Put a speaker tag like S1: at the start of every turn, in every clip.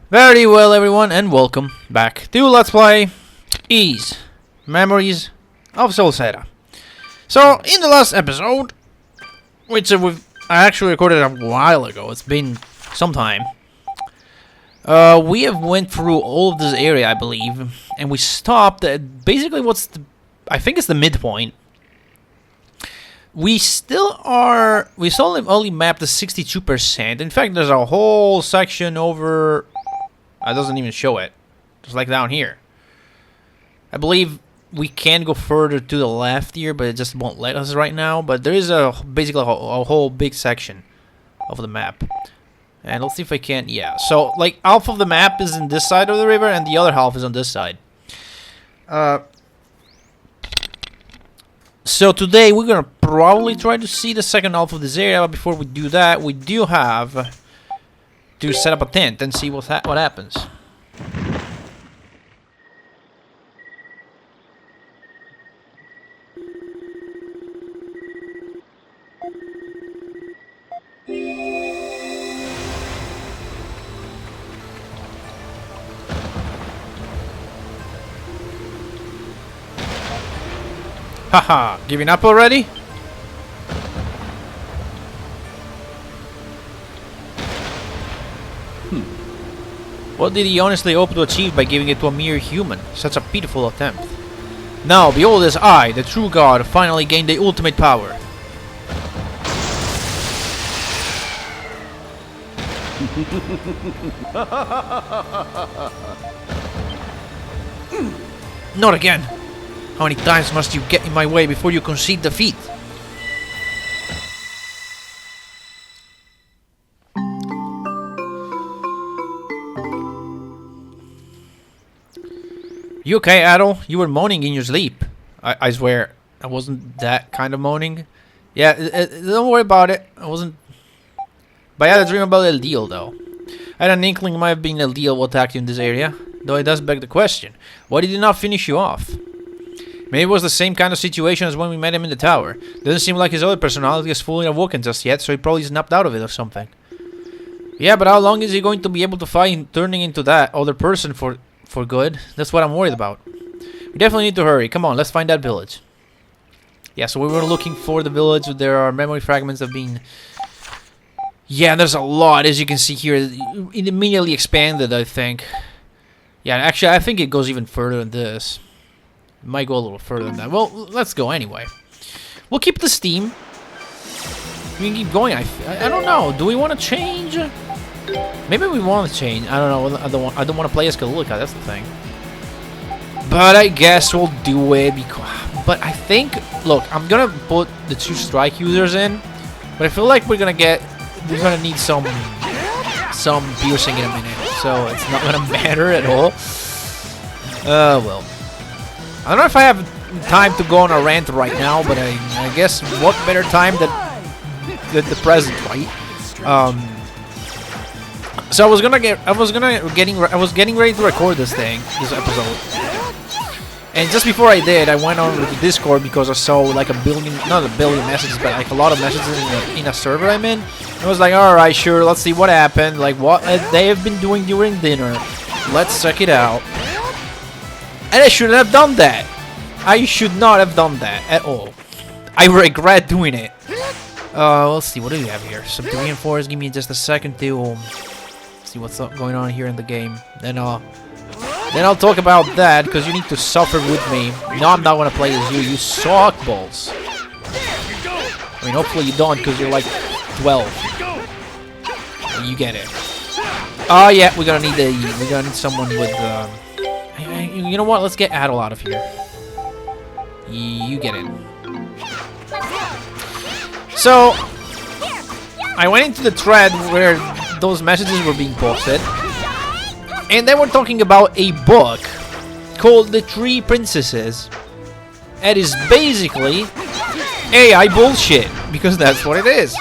S1: Very well, everyone, and welcome back to Let's Play Ys Memories of Celceta. So, in the last episode, which I actually recorded a while ago, it's been some time, we have went through all of this area, I believe, and we stopped at basically I think it's the midpoint. We still only mapped the 62%. In fact, there's a whole section over. It doesn't even show it. Just like down here. I believe we can go further to the left here, but it just won't let us right now. But there is basically a whole big section of the map. And let's see if I can. Yeah. So like half of the map is in this side of the river, and the other half is on this side. So today we're gonna probably try to see the second half of this area. But before we do that, we do have to set up a tent and see what happens. Haha, giving up already? What did he honestly hope to achieve by giving it to a mere human? Such a pitiful attempt. Now, behold as I, the true god, finally gained the ultimate power. Not again! How many times must you get in my way before you concede defeat? You okay, Adol? You were moaning in your sleep. I swear, I wasn't that kind of moaning. Yeah, don't worry about it. I wasn't. But I had a dream about El Deal, though. I had an inkling it might have been El Deal who attacked you in this area. Though it does beg the question. Why did he not finish you off? Maybe it was the same kind of situation as when we met him in the tower. Doesn't seem like his other personality is fully awoken just yet, so he probably snapped out of it or something. Yeah, but how long is he going to be able to fight turning into that other person for good? That's what I'm worried about. We definitely need to hurry. Come on, let's find that village. Yeah, so we were looking for the village. There are memory fragments that have been... Yeah, there's a lot, as you can see here. It immediately expanded, I think. Yeah, actually, I think it goes even further than this. It might go a little further than that. Well, let's go anyway. We'll keep the steam. We can keep going. I don't know. Do we want to change? Maybe we want to change. I don't know. I don't want to play as Kalulika. That's the thing. But I guess we'll do it because. But I think. Look, I'm gonna put the 2 strike users in. But I feel like we're gonna need some piercing in a minute. So it's not gonna matter at all. Well. I don't know if I have time to go on a rant right now, but I guess what better time than the present, right? So I was getting ready to record this episode, and just before I did, I went on with the Discord because I saw like not a billion messages, but like a lot of messages in a server I'm in. I was like, all right, sure, let's see what happened, like what they have been doing during dinner. Let's check it out. And I shouldn't have done that. I should not have done that at all. I regret doing it. Let's see, what do we have here? Subdue reinforce. Give me just a second to see what's going on here in the game. Then I'll talk about that because you need to suffer with me. No, I'm not gonna play as you. You suck balls. I mean, hopefully you don't because you're like 12. You get it. Oh yeah, we're gonna need someone with. You know what? Let's get Adol out of here. You get in. So, I went into the thread where those messages were being posted, and they were talking about a book called The Three Princesses. It is basically AI bullshit, because that's what it is.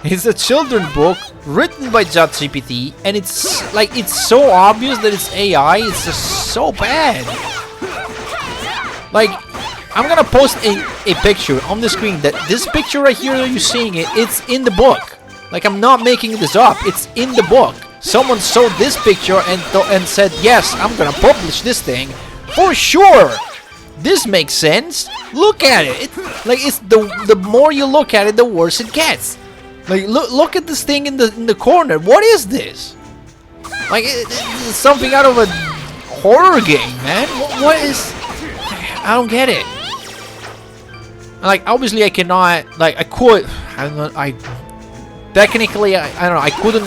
S1: It's a children's book written by ChatGPT, and it's so obvious that it's AI. It's just so bad. Like, I'm gonna post a picture on the screen. That this picture right here that you're seeing it's in the book. Like, I'm not making this up. It's in the book. someone saw this picture and said, yes, I'm gonna publish this thing for sure. This makes sense. Look at it. It's the more you look at it, the worse it gets. Like, look at this thing in the corner. What is this? Like, it's something out of a horror game, man. What is? I don't get it. Like, obviously, I cannot. Like, I could. I don't know. Technically, I don't know. I couldn't.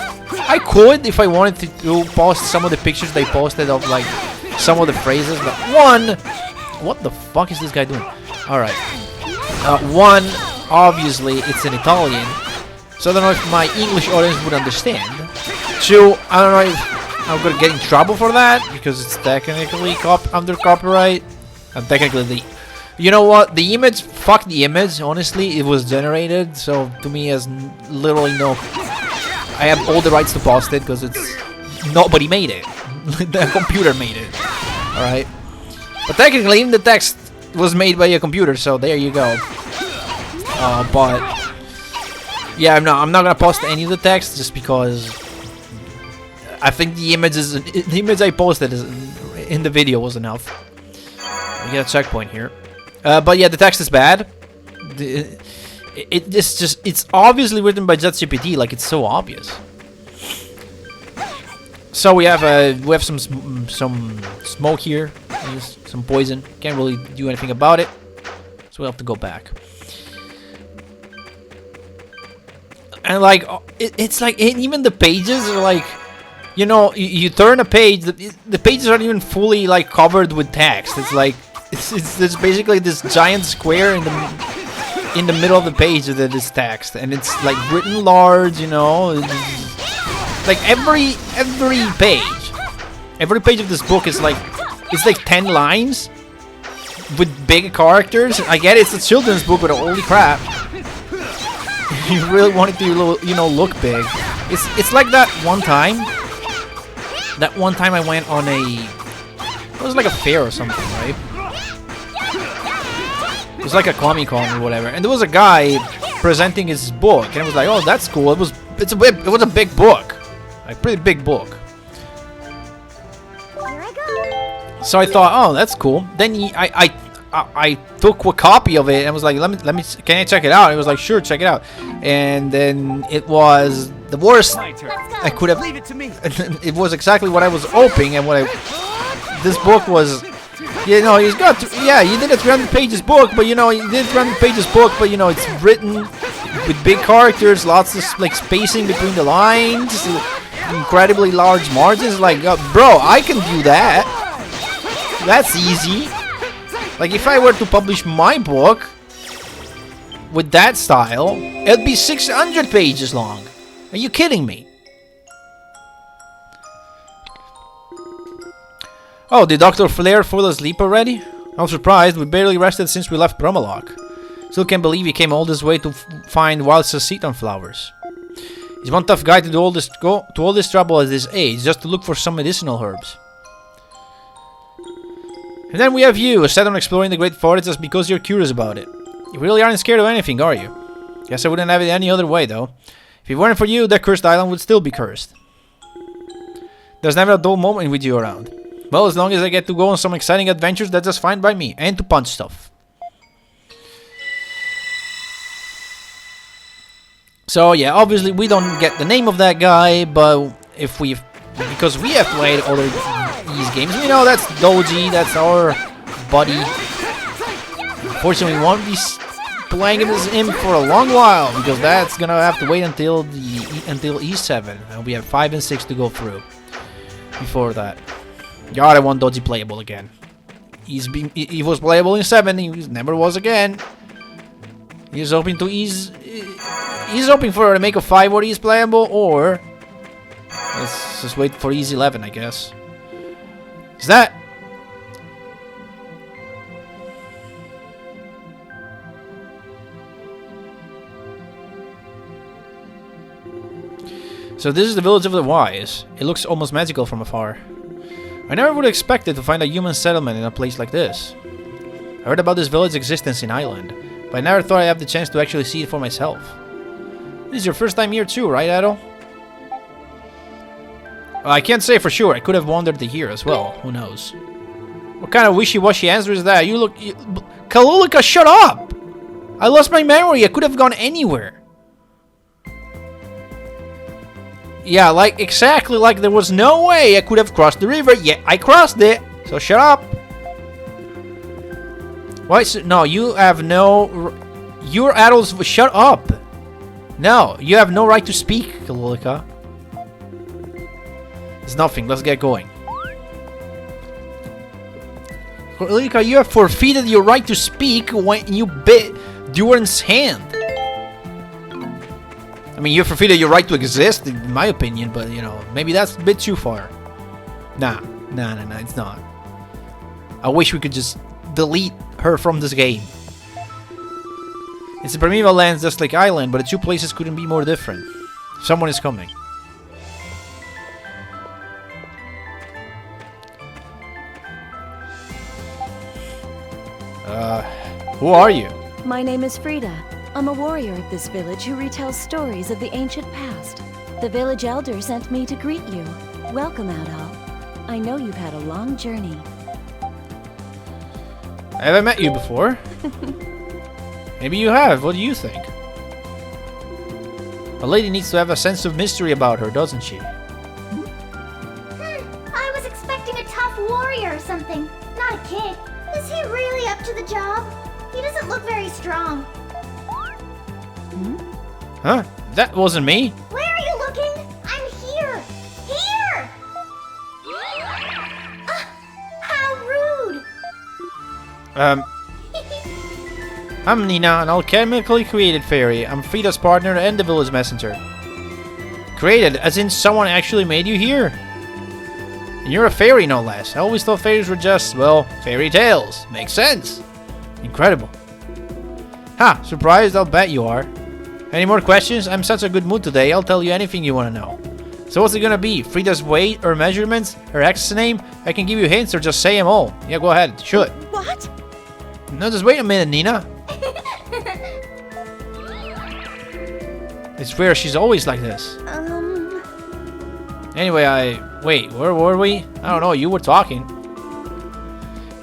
S1: I could if I wanted to post some of the pictures they posted of like some of the phrases. But one. What the fuck is this guy doing? Alright. One, obviously, it's in Italian. So I don't know if my English audience would understand. Two, I don't know if I'm gonna get in trouble for that. Because it's technically under copyright. And technically, you know what? The image, fuck the image. Honestly, it was generated. So to me, as literally no... I have all the rights to post it because it's... Nobody made it. The computer made it. Alright. But technically, even the text was made by a computer, so there you go. But yeah, I'm not gonna post any of the text just because I think the image I posted in the video was enough. We get a checkpoint here. But yeah, the text is bad. It's obviously written by ChatGPT, like it's so obvious. So we have some smoke here, some poison. Can't really do anything about it, so we have to go back. And like it's like even the pages are like, you know, you turn a page, the pages aren't even fully like covered with text. It's like it's basically this giant square in the middle of the page that is text, and it's like written large, you know. Like every page of this book is like, it's like 10 lines with big characters. I get it, it's a children's book, but holy crap, you really want it to, you know, look big. It's like that one time. That one time I went on it was like a fair or something, right? It was like a Comic-Con or whatever, and there was a guy presenting his book, and I was like, oh, that's cool. It was a big book. A pretty big book. So I thought, oh, that's cool. Then I took a copy of it and was like, let me, can I check it out? And it was like, sure, check it out. And then it was the worst I could have. Leave it to me. It was exactly what I was hoping, and this book was. You know, he's got, yeah, he did a 300 pages book, but you know, you know, it's written with big characters, lots of like spacing between the lines, incredibly large margins. Like, bro, I can do that. That's easy. Like, if I were to publish my book with that style, it'd be 600 pages long. Are you kidding me? Oh, did Dr. Flair fall asleep already? I'm surprised, we barely rested since we left Bromalock. Still can't believe he came all this way to find wild Celceta flowers. He's one tough guy to do all this trouble at this age, just to look for some medicinal herbs. And then we have you, set on exploring the Great Forest just because you're curious about it. You really aren't scared of anything, are you? Guess I wouldn't have it any other way, though. If it weren't for you, that cursed island would still be cursed. There's never a dull moment with you around. Well, as long as I get to go on some exciting adventures, that's just fine by me. And to punch stuff. So, yeah, obviously we don't get the name of that guy, but because we have played other NIS games, we know that's Doji, that's our buddy. Unfortunately, we won't be playing as him for a long while, because that's gonna have to wait until E7. And we have 5 and 6 to go through before that. God, I want Doji playable again. He was playable in 7, he never was again. He's hoping to he's hoping for a make of 5 where he's playable, or let's just wait for Ease 11, I guess. Is that? So this is the village of the wise. It looks almost magical from afar. I never would have expected to find a human settlement in a place like this. I heard about this village's existence in Island, but I never thought I'd have the chance to actually see it for myself. This is your first time here too, right, Adol? I can't say for sure. I could have wandered to here as well. Who knows? What kind of wishy-washy answer is that? Kalulika, shut up! I lost my memory. I could have gone anywhere. Yeah, like, exactly like there was no way I could have crossed the river. Yeah, I crossed it. So shut up. Why? No, you have no... You're adults. Shut up. No, you have no right to speak, Kalulika. It's nothing. Let's get going. Kalulika, you have forfeited your right to speak when you bit Duran's hand. I mean, you forfeited your right to exist, in my opinion, but, you know, maybe that's a bit too far. Nah, it's not. I wish we could just delete her from this game. It's a primeval land just like Island, but the two places couldn't be more different. Someone is coming. Who are you?
S2: My name is Frida. I'm a warrior of this village who retells stories of the ancient past. The village elder sent me to greet you. Welcome, Adol. I know you've had a long journey.
S1: Have I met you before? Maybe you have. What do you think? A lady needs to have a sense of mystery about her, doesn't she?
S3: I was expecting a tough warrior or something, not a kid. Is he really up to the job? He doesn't look very strong.
S1: Huh? That wasn't me.
S3: Where are you looking? I'm here! Here! How rude!
S1: I'm Nina, an alchemically created fairy. I'm Frida's partner and the village messenger. Created, as in someone actually made you here. And you're a fairy, no less. I always thought fairies were just, well, fairy tales. Makes sense. Incredible. Ha! Surprised? I'll bet you are. Any more questions? I'm in such a good mood today. I'll tell you anything you want to know. So what's it gonna be? Frida's weight or measurements? Her ex's name? I can give you hints or just say them all. Yeah, go ahead. Shoot.
S2: What?
S1: No, just wait a minute, Nina. It's weird. She's always like this. Anyway, wait, where were we? I don't know. You were talking.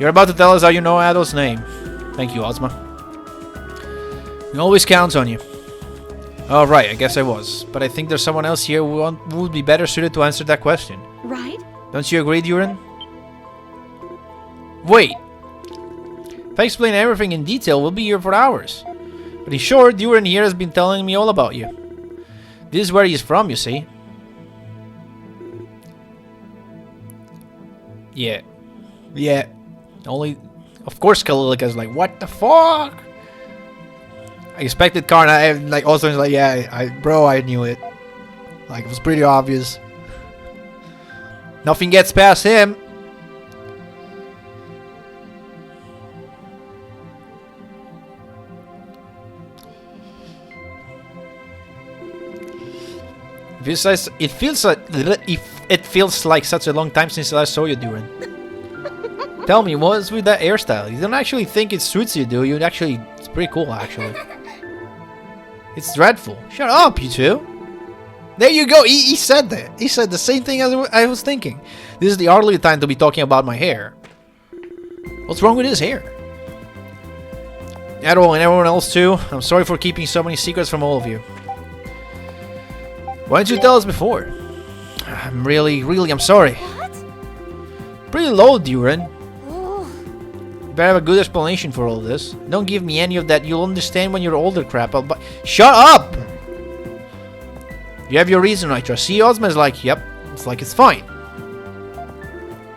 S1: You're about to tell us how you know Adol's name. Thank you, Ozma. He always counts on you. Oh, right, I guess I was. But I think there's someone else here who would be better suited to answer that question.
S2: Right?
S1: Don't you agree, Duran? Wait. If I explain everything in detail, we'll be here for hours. But in short, Duran here has been telling me all about you. This is where he's from, you see. Yeah. Only... Of course, Kalilika's like, what the fuck? I expected Karna, and like also like, yeah, bro, I knew it. Like, it was pretty obvious. Nothing gets past him. It feels like such a long time since I saw you, Duran. Tell me, what's with that hairstyle? You don't actually think it suits you, do you? It's pretty cool, actually. It's dreadful. Shut up, you two. There you go. He said that. He said the same thing as I was thinking. This is the hardly time to be talking about my hair. What's wrong with his hair? Adol and everyone else too. I'm sorry for keeping so many secrets from all of you. Why didn't you tell us before? I'm I'm sorry.
S2: What?
S1: Pretty low, Duran. You better have a good explanation for all this. Don't give me any of that you'll understand when you're older crap. Shut up! You have your reason, right? See, Ozma's like, yep. It's like it's fine.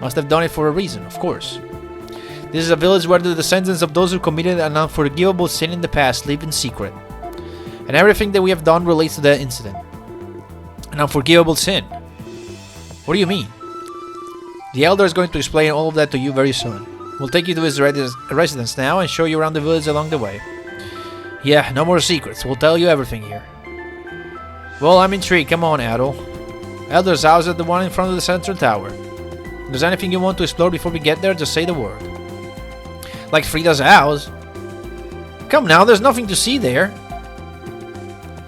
S1: Must have done it for a reason, of course. This is a village where the descendants of those who committed an unforgivable sin in the past live in secret. And everything that we have done relates to that incident. An unforgivable sin. What do you mean? The elder is going to explain all of that to you very soon. We'll take you to his residence now and show you around the village along the way. Yeah, no more secrets. We'll tell you everything here. Well, I'm intrigued. Come on, Adol. Elder's house is the one in front of the central tower. If there's anything you want to explore before we get there, just say the word. Like Frida's house? Come now, there's nothing to see there.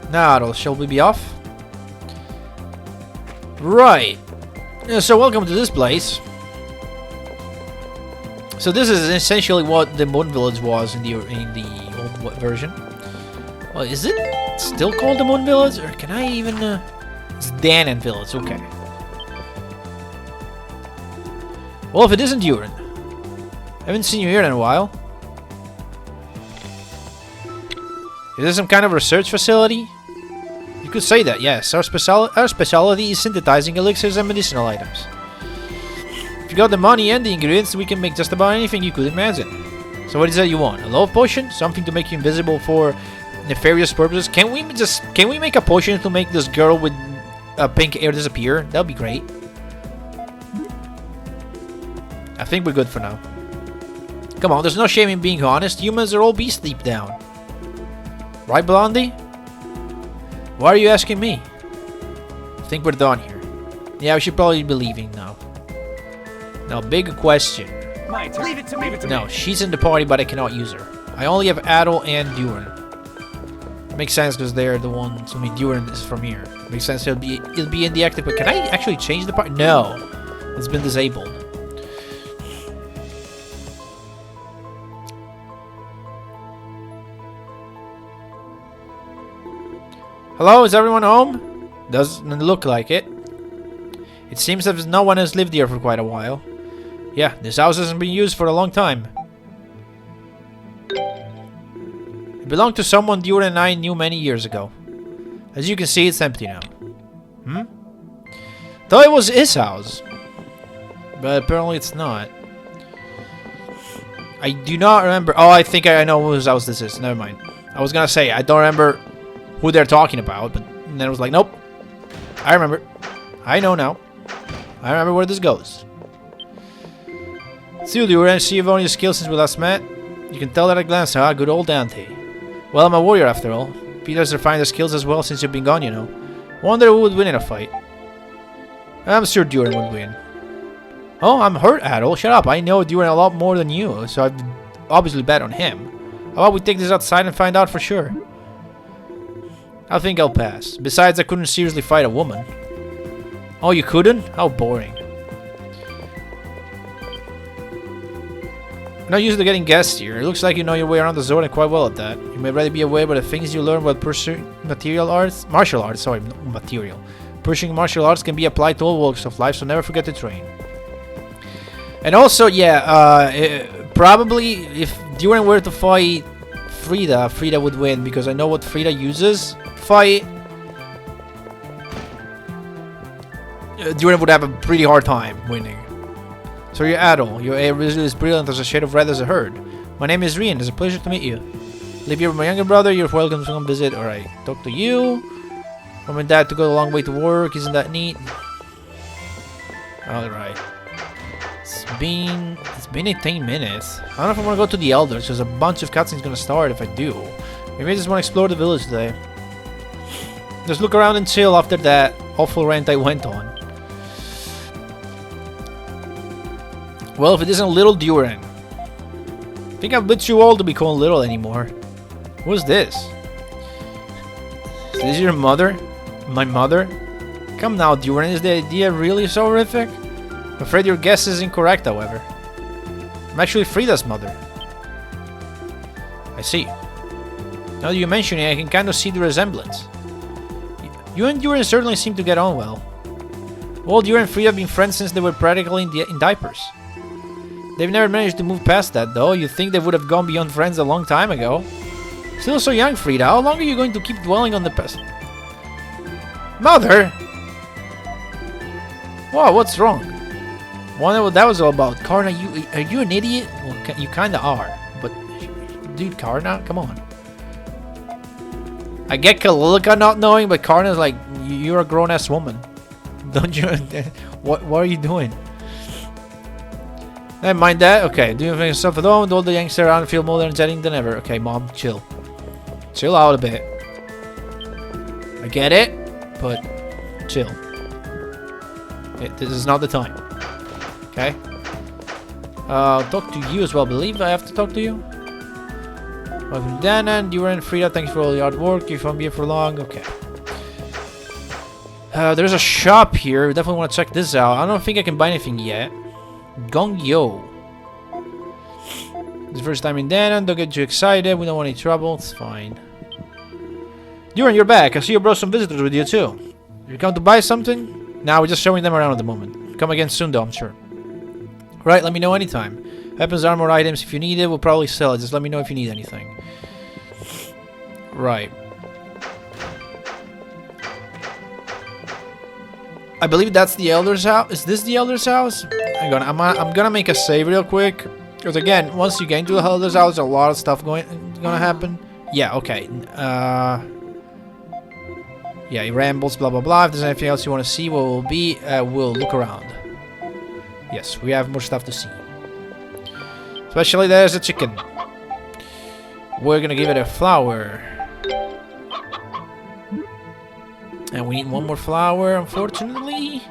S1: Now, Adol, shall we be off? Right. So welcome to this place. So this is essentially what the Moon Village was in the old version. Well, is it still called the Moon Village, or can I even? It's Danan Village. Okay. Well, if it isn't Duran, I haven't seen you here in a while. Is this some kind of research facility? You could say that, yes. Our specialty is synthesizing elixirs and medicinal items. If you got the money and the ingredients, we can make just about anything you could imagine. So what is that you want? A love potion? Something to make you invisible for nefarious purposes? Can we make a potion to make this girl with pink hair disappear? That'd be great. I think we're good for now. Come on, there's no shame in being honest. Humans are all beasts deep down. Right, Blondie? Why are you asking me? I think we're done here. Yeah, we should probably be leaving now. Now, big question.
S4: Leave it to me.
S1: No, she's in the party, but I cannot use her. I only have Adol and Duran. Makes sense because they're the ones. I mean, Duran is from here. Makes sense. It'll be in the active. But can I actually change the party? No, it's been disabled. Hello, is everyone home? Doesn't look like it. It seems as if no one has lived here for quite a while. Yeah, this house hasn't been used for a long time. It belonged to someone Duran and I knew many years ago. As you can see, it's empty now. Thought it was his house. But apparently it's not. I do not remember. Oh, I think I know whose house this is. Never mind. I was gonna say, I don't remember who they're talking about, but then it was like, nope. I remember. I know now. I remember where this goes. See you, Duran. See you've honed your skills since we last met. You can tell at a glance, huh? Good old Dante. Well, I'm a warrior after all. Peter's refined their skills as well since you've been gone, you know. Wonder who would win in a fight. I'm sure Duran would win. Oh, I'm hurt, Adol. Shut up. I know Duran a lot more than you, so I've obviously bet on him. How about we take this outside and find out for sure? I think I'll pass. Besides, I couldn't seriously fight a woman. Oh, you couldn't? How boring. Not used to getting guests here. It looks like you know your way around the zone and quite well at that. You may already be aware by the things you learn while pursuing martial arts. Pushing martial arts can be applied to all walks of life, so never forget to train. And also, yeah, probably if Duran were to fight Frida would win because I know what Frida uses. Fight. Duran would have a pretty hard time winning. So you're Adol. Your air is as brilliant as a shade of red as a herd. My name is Rian. It's a pleasure to meet you. Live here with my younger brother. You're welcome to come visit. Alright, talk to you. Mom and Dad to go a long way to work. Isn't that neat? Alright. It's been 18 minutes. I don't know if I want to go to the Elders. There's a bunch of cutscenes gonna start if I do. Maybe I just want to explore the village today. Just look around and chill after that awful rant I went on. Well, if it isn't Little Duran. I think I'm a bit too old to be called Little anymore. Who's this? Is this your mother? My mother? Come now, Duran, is the idea really so horrific? I'm afraid your guess is incorrect, however. I'm actually Frida's mother. I see. Now that you mention it, I can kind of see the resemblance. You and Duran certainly seem to get on well. Well, Duran and Frida have been friends since they were practically in diapers. They've never managed to move past that, though. You'd think they would have gone beyond friends a long time ago. Still so young, Frida. How long are you going to keep dwelling on the past? Mother! Whoa, what's wrong? Wonder what that was all about. Karna, are you an idiot? Well, you kinda are. But, dude, Karna, come on. I get Kalilika not knowing, but Karna's like, you're a grown-ass woman. Don't you? What are you doing? Never mind that. Okay, do you think yourself at home? All the youngsters around feel more energetic than ever. Okay, Mom, chill. Chill out a bit. I get it, but chill. This is not the time. Okay? I'll talk to you as well. I believe I have to talk to you. Welcome, Dana, Duran, Frida. Thanks for all the hard work. If I'm here for long, okay. There's a shop here. Definitely want to check this out. I don't think I can buy anything yet. Gong Yo. It's the first time in Danan. Don't get too excited. We don't want any trouble. It's fine. Duran, you're back. I see you brought some visitors with you too. You come to buy something? Nah, we're just showing them around at the moment. Come again soon though, I'm sure. Right, let me know anytime. Weapons, armor, items. If you need it, we'll probably sell it. Just let me know if you need anything. Right. I believe that's the Elder's house. Is this the Elder's house? Hang on, I'm gonna make a save real quick. Because again, once you get into the Elder's house, a lot of stuff gonna happen. Yeah, okay. Yeah, it rambles, blah blah blah. If there's anything else you want to see, what will be, we'll look around. Yes, we have more stuff to see. Especially there's a chicken. We're gonna give it a flower. And we need one more flower, unfortunately.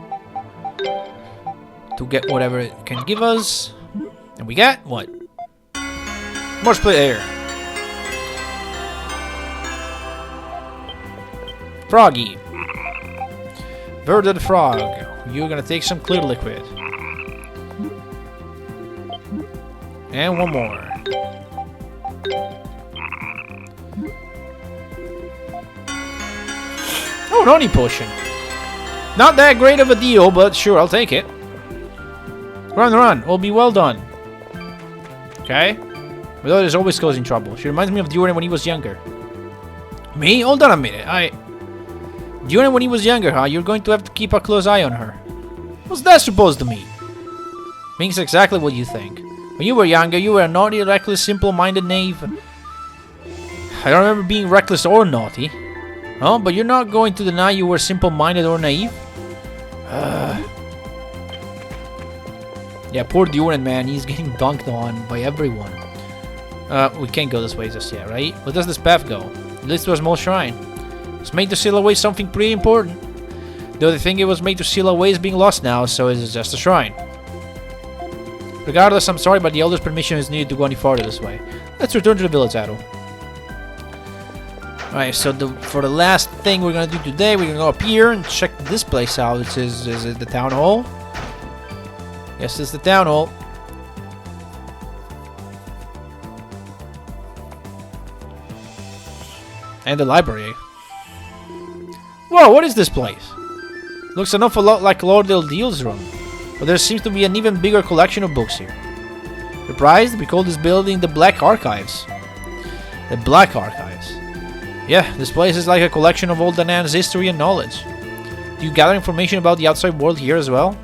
S1: To get whatever it can give us. And we got what? More split air. Froggy. Verdant frog. You're gonna take some clear liquid. And one more. Oh, an Oni potion. Not that great of a deal, but sure, I'll take it. Run, run. Will be well done. Okay. Without is always causing trouble. She reminds me of Duran when he was younger. Me? Hold on a minute. Duran when he was younger, huh? You're going to have to keep a close eye on her. What's that supposed to mean? Means exactly what you think. When you were younger, you were a naughty, reckless, simple-minded knave. I don't remember being reckless or naughty. Oh, but you're not going to deny you were simple-minded or naive? Yeah, poor Duran, man. He's getting dunked on by everyone. We can't go this way just yet, right? Where does this path go? It leads to a small shrine. It's made to seal away something pretty important. Though the thing it was made to seal away is being lost now, so it's just a shrine. Regardless, I'm sorry, but the Elder's permission is needed to go any farther this way. Let's return to the village, Adol. Alright, so for the last thing we're gonna do today, we're gonna go up here and check this place out. Is it the town hall? Yes, it's the town hall. And the library. Whoa, what is this place? Looks an awful lot like Lord Eldeal's room. But there seems to be an even bigger collection of books here. Surprised? We call this building the Black Archives. The Black Archives. Yeah, this place is like a collection of old Danan's history and knowledge. Do you gather information about the outside world here as well?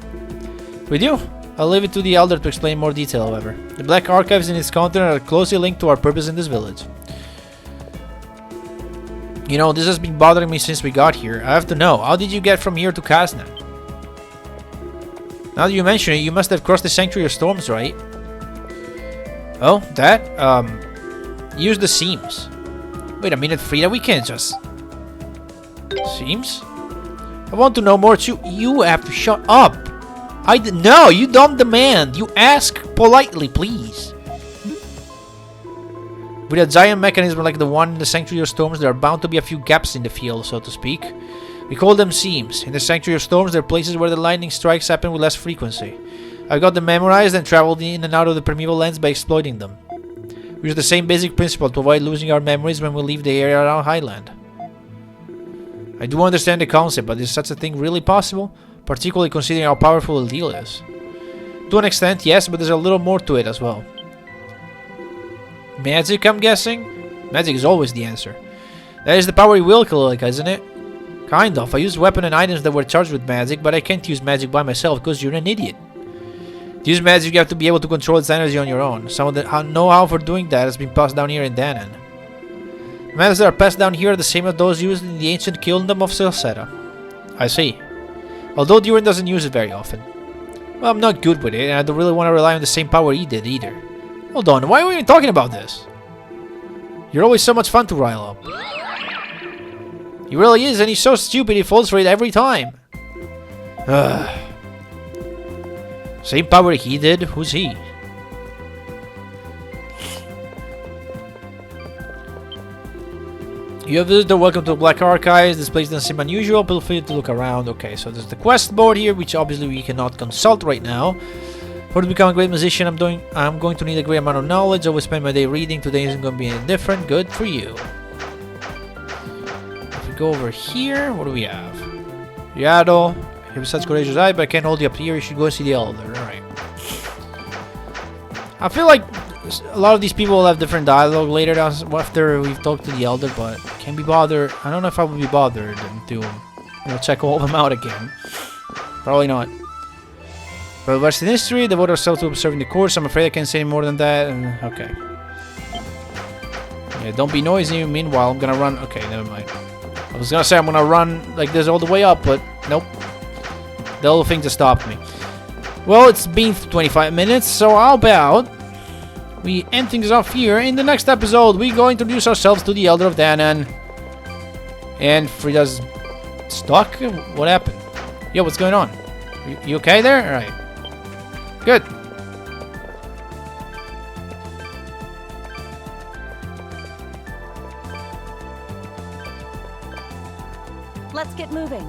S1: We do. I'll leave it to the Elder to explain more detail, however. The Black Archives and its content are closely linked to our purpose in this village. You know, this has been bothering me since we got here. I have to know, how did you get from here to Kazna? Now that you mention it, you must have crossed the Sanctuary of Storms, right? Oh, that? Use the seams. Wait a minute, Frida, we can't just... Seams? I want to know more too. You have to shut up. No, you don't demand. You ask politely, please. With a giant mechanism like the one in the Sanctuary of Storms, there are bound to be a few gaps in the field, so to speak. We call them seams. In the Sanctuary of Storms, there are places where the lightning strikes happen with less frequency. I got them memorized and traveled in and out of the primeval lands by exploiting them. We use the same basic principle to avoid losing our memories when we leave the area around Highland. I do understand the concept, but is such a thing really possible? Particularly considering how powerful the deal is. To an extent, yes, but there's a little more to it as well. Magic, I'm guessing? Magic is always the answer. That is the power you will collect, isn't it? Kind of. I used weapons and items that were charged with magic, but I can't use magic by myself because you're an idiot. To use magic, you have to be able to control its energy on your own. Some of the know-how for doing that has been passed down here in Danan. The methods that are passed down here are the same as those used in the ancient kingdom of Celceta. I see. Although Duran doesn't use it very often. Well, I'm not good with it, and I don't really want to rely on the same power he did either. Hold on, why are we even talking about this? You're always so much fun to rile up. He really is, and he's so stupid he falls for it every time. Same power he did? Who's he? You have visited. Welcome to the Black Archives. This place doesn't seem unusual. Feel free to look around. Okay, so there's the quest board here, which obviously we cannot consult right now. For to become a great musician, I'm going to need a great amount of knowledge. I will spend my day reading. Today isn't going to be any different. Good for you. If we go over here, what do we have? Adol, you have such courageous eye, but I can't hold you up here. You should go see the elder. Alright. I feel like a lot of these people will have different dialogue later after we've talked to the elder, but can't be bothered. I don't know if I would be bothered to check all of them out again. Probably not. But Western history, devote ourselves to observing the course. I'm afraid I can't say any more than that. Okay. Yeah, don't be noisy. Meanwhile, I'm gonna run. Okay, never mind. I was gonna say I'm gonna run like this all the way up, but nope. The little thing to stop me. Well, it's been 25 minutes, so how about we end things off here. In the next episode, we go introduce ourselves to the Elder of Danan. And Frida's stuck? What happened? Yo, what's going on? You okay there? Alright. Good.
S2: Let's get moving.